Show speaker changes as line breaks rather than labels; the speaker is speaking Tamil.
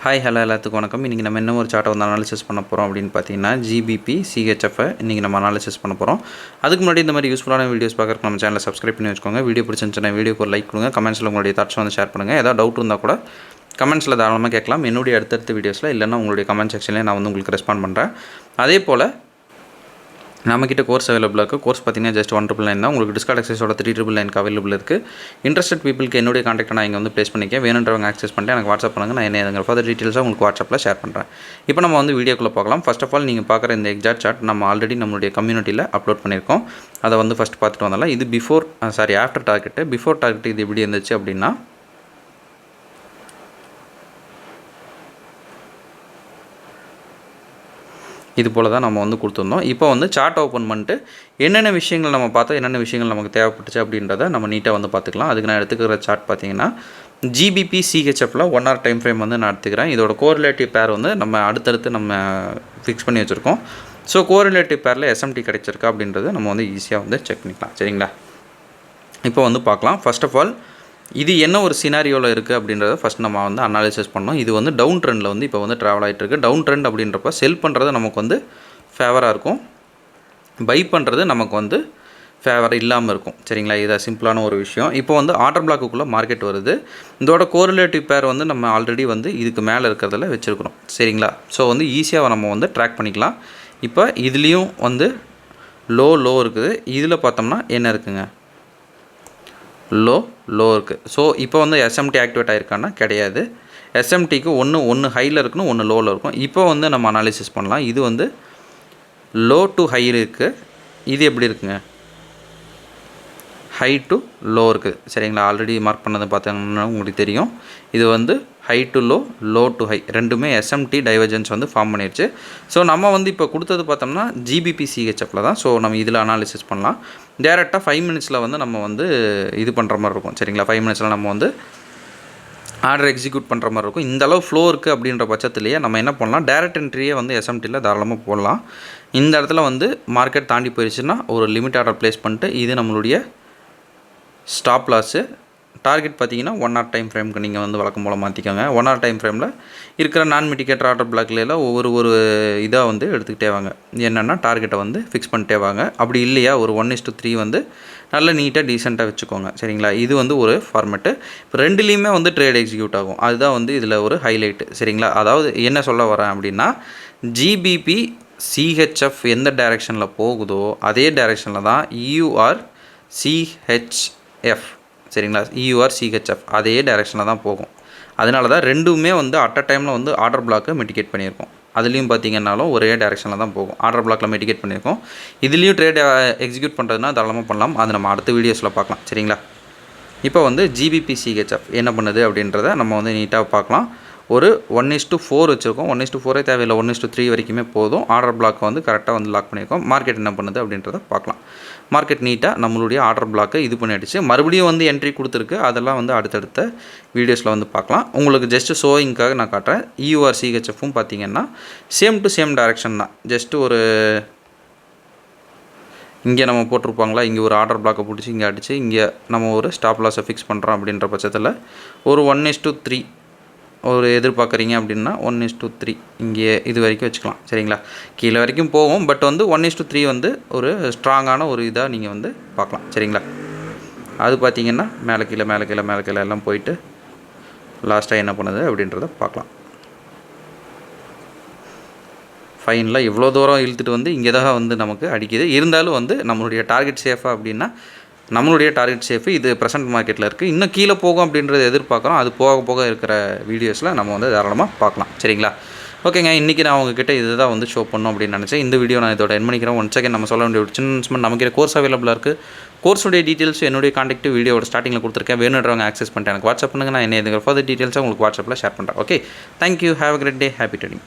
ஹாய் ஹலோ எல்லாத்துக்கும் வணக்கம். இன்றைக்கி நம்ம என்ன ஒரு சார்ட்டை வந்து அனாலிசிஸ் பண்ண போகிறோம் அப்படின்னு பார்த்தீங்கன்னா ஜிபிபி சிஹெச்எஃப் இன்றைக்கி நம்ம அனாலிசிஸ் பண்ண போகிறோம். அதுக்கு முன்னாடி இந்த மாதிரி யூஸ்ஃபுல்லான வீடியோஸ் பார்க்குறதுக்கு நம்ம சேனலை சப்ஸ்கிரைப் பண்ணி வச்சுக்கோங்க. வீடியோ பிடிச்சிருந்துச்சுன்னா வீடியோக்கு ஒரு லைக் கொடுங்க. கமெண்ட்ஸில் உங்களுடைய தாட்ஸ் வந்து ஷேர் பண்ணுங்கள். ஏதாவது டவுட் இருந்தால் கூட கமெண்ட்ஸில் தாராளமாக கேட்கலாம். என்னுடைய அடுத்தடுத்த வீடியோஸில் இல்லைன்னா உங்களுடைய கமெண்ட் செக்ஷன்லேயே நான் வந்து உங்களுக்கு ரெஸ்பாண்ட் பண்ணுறேன். அதே போல் நம்மக்கிட்ட கோர்ஸ் அவைலபிளாக இருக்குது. கோர்ஸ் பார்த்தீங்கன்னா ஜஸ்ட் 199 தான். உங்களுக்கு டிஸ்கார்ட் ஆக்சஸோட 3999 அவைலபிள் இருக்குது. இன்ட்ரெஸ்டட் பீப்புளுக்கு என்னுடைய கான்டாக்ட் நான் இங்கே வந்து ப்ளேஸ் பண்ணிக்கேன். வேணுன்றவங்க ஆக்சஸ் பண்ணிட்டு எனக்கு வாட்ஸ்அப் பண்ணுங்கள். நான் என்ன ஃபர்தர் டீட்டெயில்ஸாக உங்களுக்கு வாட்ஸ்அப்பில் ஷேர் பண்ணுறேன். இப்போ நம்ம வந்து வீடியோக்குள்ளே பார்க்கலாம். ஃபர்ஸ்ட் ஆஃப் ஆல் நீங்கள் பார்க்குற இந்த எக்ஸாக்ட் சார்ட் நம்ம ஆல்ரெடி நம்மளுடைய கம்யூனிட்டியில் அப்லோட் பண்ணியிருக்கோம். அதை வந்து ஃபஸ்ட் பார்த்துட்டு வந்தாலும் இது ஆஃப்டர் டார்கெட்டு. பிஃபோர் டார்கெட் இது எப்படி இருந்துச்சு அப்படின்னா இது போல் தான் நம்ம வந்து கொடுத்துருந்தோம். இப்போ வந்து சார்ட் ஓப்பன் பண்ணிட்டு என்னென்ன விஷயங்கள் நம்ம பார்த்தோம், என்னென்ன விஷயங்கள் நமக்கு தேவைப்பட்டுச்சு அப்படின்றத நம்ம நீட்டாக வந்து பார்த்துக்கலாம். அதுக்கு நான் எடுத்துக்கிற சார்ட் பார்த்தீங்கன்னா ஜிபிபி சிஹெச்எஃப்பில் 1 hour டைம் ஃப்ரேம் வந்து நான் எடுத்துக்கிறேன். இதோட கோரிலேட்டிவ் பேர் வந்து நம்ம அடுத்தடுத்து நம்ம ஃபிக்ஸ் பண்ணி வச்சுருக்கோம். ஸோ கோரிலேட்டிவ் பேரில் எஸ்எம்டி கிடைச்சிருக்கா அப்படின்றது நம்ம வந்து ஈஸியாக வந்து செக் பண்ணிக்கலாம். சரிங்களா? இப்போ வந்து பார்க்கலாம். ஃபர்ஸ்ட் ஆஃப் ஆல் இது என்ன ஒரு சினாரியோவில் இருக்குது அப்படின்றத ஃபஸ்ட் நம்ம வந்து அனாலிசிஸ் பண்ணோம். இது வந்து டவுன் ட்ரெண்டில் வந்து இப்போ வந்து ட்ராவல் ஆகிட்டு இருக்குது. டவுன் ட்ரெண்ட் அப்படின்றப்ப செல் பண்ணுறது நமக்கு வந்து ஃபேவராக இருக்கும், பை பண்ணுறது நமக்கு வந்து ஃபேவர் இல்லாமல் இருக்கும். சரிங்களா? இதை சிம்பிளான ஒரு விஷயம். இப்போ வந்து ஆர்டர் பிளாக்குள்ளே மார்க்கெட் வருது. இதோட கோரிலேட்டிவ் பேர் வந்து நம்ம ஆல்ரெடி வந்து இதுக்கு மேலே இருக்கிறதுல வச்சுருக்கிறோம். சரிங்களா? ஸோ வந்து ஈஸியாக நம்ம வந்து ட்ராக் பண்ணிக்கலாம். இப்போ இதுலேயும் வந்து லோ இருக்குது. இதில் பார்த்தோம்னா என்ன இருக்குங்க, லோ இருக்குது. ஸோ இப்போ வந்து எஸ்எம்டி ஆக்டிவேட் ஆகிருக்கான்னா கிடையாது. எஸ்எம்டிக்கு ஒன்று ஹையில் இருக்கணும், ஒன்று லோவில் இருக்கும். இப்போ வந்து நம்ம அனாலிசிஸ் பண்ணலாம். இது வந்து லோ டு ஹை இருக்குது. இது எப்படி இருக்குங்க, ஹை டு லோ இருக்குது. சரிங்களா? ஆல்ரெடி மார்க் பண்ணது பார்த்தீங்கன்னா உங்களுக்கு தெரியும். இது வந்து high to low to high ரெண்டுமே எஸ்எம்டி டைவர்ஜென்ஸ் வந்து ஃபார்ம் பண்ணிடுச்சு. ஸோ நம்ம வந்து இப்போ கொடுத்தது பார்த்தோம்னா ஜிபிபி சிஹெச்எஃப்பில் தான். ஸோ நம்ம இதில் அனாலிசிஸ் பண்ணலாம். டேரெக்டாக 5 minutesல வந்து நம்ம வந்து இது பண்ணுற மாதிரி இருக்கும். சரிங்களா? 5 minutesல நம்ம வந்து ஆர்டர் எக்ஸிக்யூட் பண்ணுற மாதிரி இருக்கும். இந்த அளவு ஃப்ளோ இருக்குது அப்படின்ற பட்சத்துலேயே நம்ம என்ன பண்ணலாம், டேரக்ட் என்ட்ரியே வந்து எஸ்எம்டியில் தாராளமாக போடலாம். இந்த இடத்துல வந்து மார்க்கெட் தாண்டி போயிடுச்சுன்னா ஒரு லிமிட் ஆர்டர் ப்ளேஸ் பண்ணிட்டு இது நம்மளுடைய ஸ்டாப் லாஸு. டார்கெட் பார்த்தீங்கன்னா 1 hour டைம் ஃப்ரேமுக்கு நீங்கள் வந்து வழக்கம் போல் மாற்றிக்கோங்க. 1 hour டைம் ஃப்ரேமில் இருக்கிற நான் மிட்டிகேட்டர் ஆர்டர் பிளாக்லாம் ஒவ்வொரு இதாக வந்து எடுத்துக்கிட்டே வாங்க. என்னென்னா டார்கெட்டை வந்து ஃபிக்ஸ் பண்ணிட்டே வாங்க. அப்படி இல்லையா ஒரு 1:3 வந்து நல்ல நீட்டாக டீசெண்டாக வச்சுக்கோங்க. சரிங்களா? இது வந்து ஒரு ஃபார்மேட்டு. இப்போ ரெண்டுலேயுமே வந்து ட்ரேட் எக்ஸிக்யூட் ஆகும். அதுதான் வந்து இதில் ஒரு ஹைலைட்டு. சரிங்களா? அதாவது என்ன சொல்ல வரேன் அப்படின்னா ஜிபிபி சிஹெச்எஃப் எந்த டைரெக்ஷனில் போகுதோ அதே டைரெக்ஷனில் தான் யூஆர் சிஹெச்எஃப். சரிங்களா? யூஆர் சிஹெச்எஃப் அதே டைரெக்ஷனில் தான் போகும். அதனால தான் ரெண்டுமே வந்து அட் அ டைமில் வந்து ஆர்டர் பிளாக்கை மிட்டிகேட் பண்ணியிருக்கோம். அதுலேயும் பார்த்தீங்கன்னாலும் ஒரே டைரெக்ஷனில் தான் போகும். ஆர்டர் பிளாக்கில் மிட்டிகேட் பண்ணியிருக்கோம். இதுலேயும் ட்ரேட் எக்ஸிக்யூட் பண்ணுறதுனா தாராளமாக பண்ணலாம். அது நம்ம அடுத்த வீடியோஸில் பார்க்கலாம். சரிங்களா? இப்போ வந்து ஜிபிபி சிஹெச்எஃப் என்ன பண்ணுது அப்படின்றத நம்ம வந்து நீட்டாக பார்க்கலாம். ஒரு 1:4 வச்சுருக்கோம். 1:4 தேவையில்லை, 1:3 வரைக்குமே போதும். ஆர்டர் பிளாக்கை வந்து கரெக்டாக வந்து லாக் பண்ணியிருக்கோம். மார்க்கெட் என்ன பண்ணுது அப்படின்றத பார்க்கலாம். மார்க்கெட் நீட்டாக நம்மளுடைய ஆர்டர் பிளாக்கை இது பண்ணிடுச்சு. மறுபடியும் வந்து என்ட்ரி கொடுத்துருக்கு. அதெல்லாம் வந்து அடுத்தடுத்த வீடியோஸில் வந்து பார்க்கலாம். உங்களுக்கு ஜஸ்ட்டு ஷோயிங்காக நான் காட்டுறேன். யூஆர் சிஹெச்எஃப்பும் பார்த்தீங்கன்னா சேம் டு சேம் டைரெக்ஷன் தான். ஜஸ்ட்டு ஒரு இங்கே நம்ம போட்டிருப்பாங்களா, இங்கே ஒரு ஆர்டர் பிளாக்கை பிடிச்சி இங்கே அடித்து இங்கே நம்ம ஒரு ஸ்டாப் லாஸை ஃபிக்ஸ் பண்ணுறோம் அப்படின்ற பட்சத்தில் ஒரு 1:3 ஒரு எதிர்பார்க்குறீங்க அப்படின்னா 1:3 இங்கே இது வரைக்கும் வச்சுக்கலாம். சரிங்களா? கீழே வரைக்கும் போகும். பட் வந்து 1:3 வந்து ஒரு ஸ்ட்ராங்கான ஒரு இதாக நீங்கள் வந்து பார்க்கலாம். சரிங்களா? அது பார்த்தீங்கன்னா மேலே கீழே எல்லாம் போயிட்டு லாஸ்ட்டாக என்ன பண்ணுது அப்படின்றத பார்க்கலாம். ஃபைனலாக இவ்வளோ தூரம் இழுத்துட்டு வந்து இங்கே தான் வந்து நமக்கு அடிக்குது. இருந்தாலும் வந்து நம்மளுடைய டார்கெட் சேஃபாக அப்படின்னா நம்மளுடைய டார்கெட் சேஃபு இது ப்ரெசென்ட் மார்க்கெட்டில் இருக்குது. இன்னும் கீழே போகும் அப்படின்றத எதிர்பார்க்குறோம். அது போக இருக்கிற வீடியோஸில் நம்ம வந்து தாராளமாக பார்க்கலாம். சரிங்களா? ஓகேங்க. இன்றைக்கி நான் உங்ககிட்ட இது தான் வந்து ஷோ பண்ணணும் அப்படின்னு நினச்சேன். இந்த வீடியோ நான் இதோட என் பண்ணிக்கிறேன். ஒன் செகண்ட் நம்ம சொல்ல வேண்டிய ஒரு சின்ன அனௌன்ஸ்மெண்ட். நமக்கு கோர்ஸ் அவைலபிளாக இருக்குது. கோர்ஸுடைய டீட்டெயில்ஸ் என்னுடைய கான்டாக்ட் வீடியோட ஸ்டார்டிங்கில் கொடுத்துருக்கேன். வேணுன்றவங்க ஆக்சஸ் பண்ணிட்டு எனக்கு வாட்ஸ்அப் பண்ணுங்கள். நான் என்ன ஃபர்தர் டீட்டெயில்ஸாக உங்களுக்கு வாட்ஸ்அப்பில் ஷேர் பண்ணுறேன். Okay, thank you. Have a great day. Happy trading.